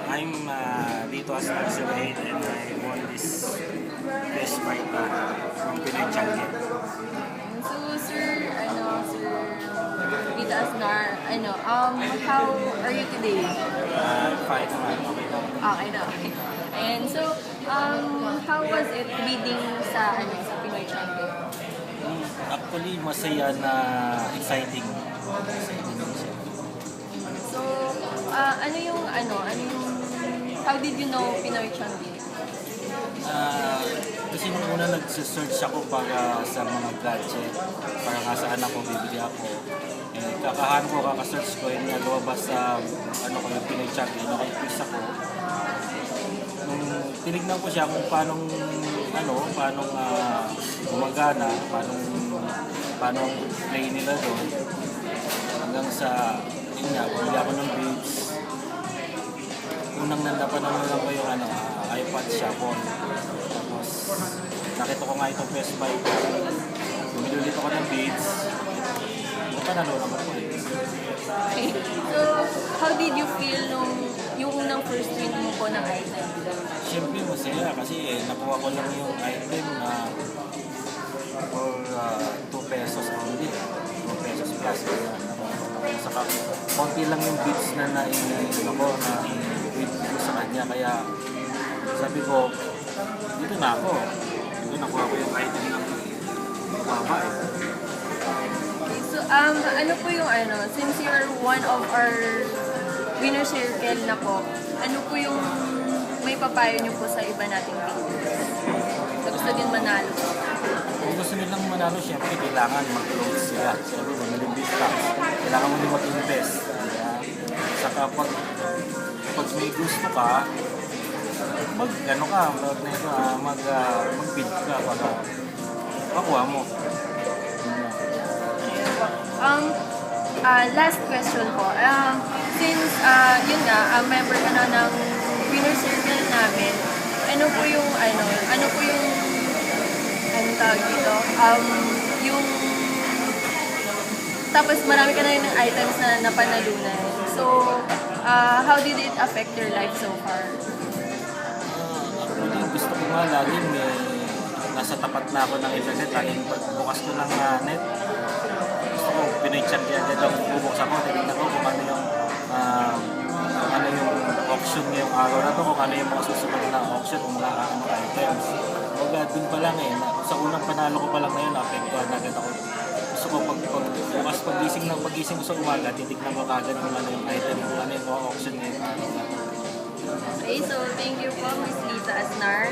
I'm dito as Nagsirate and I won this best fight from Pinoy Champion. So, Sir Vita Asnar, how are you today? Fight naman, okay lang. Okay na, okay. And so, how was it bidding sa Pinoy Champion? Actually, masaya na exciting. Siya. So, how did you know Pinoy Champion? Kasi nung una nag-search ako para sa mga gadget, para nga sa anak ko, bibili ako. Eh, kakahanap ko, kakasearch ko, yun nga lumabas sa yung Pinoy Champion, naka-quiz ako. Nung tinignan ko siya kung paano gumagana, paano play nila doon. Hanggang sa, yun nga, bumili ako ng beats. Unang napanood lang ko yung iPad Shopon. Tapos, nakita ko nga itong Best Buy. Bumili ulit ako ng beats. Panalo naman ko eh. Okay. So, how did you feel yung unang first win mo po ng item? Siyempre masaya kasi nakuha ko lang yung item na for 2 pesos only. 2 pesos plus. Saka konti lang yung beats na na-win ko sa kanya. Kaya sabi ko, dito na ako. Dito nakuha ko yung item ng mama eh. So, ano po yung since you are one of our winner circle na po, ano po yung may papayo niyo po sa iba nating viewers? So, gusto din manalo. Kung gusto nilang manalo, syempre kailangan mag-close sila. Siyempre, mag-invest ka. Kailangan mo din mag-invest. Saka pag may gusto ka, mag-bid ka para makuha mo. Last question po. Since, yun nga, member ka na ng winner circle namin, ano po yung tawag dito? Tapos marami ka na rin ng items na napanalunan. So, how did it affect your life so far? Actually, gusto ko nga lagi nasa tapat na ako ng internet. Laging pagbukas ko ng net, Pinoy Champion agad ang bubuksan ko, tignan ko kung ano yung auction ngayong araw na to, kung ano yung mga susunod na auction, kung mga items. Dun pa lang sa unang panalo ko pa lang ngayon, apektuhan agad ako. Gusto ko bukas pagising ko sa umaga, titignan ko agad kung ano yung item, kung ano yung mga auction ngayong araw na to. Okay, so thank you po, Miss Lita Asnar.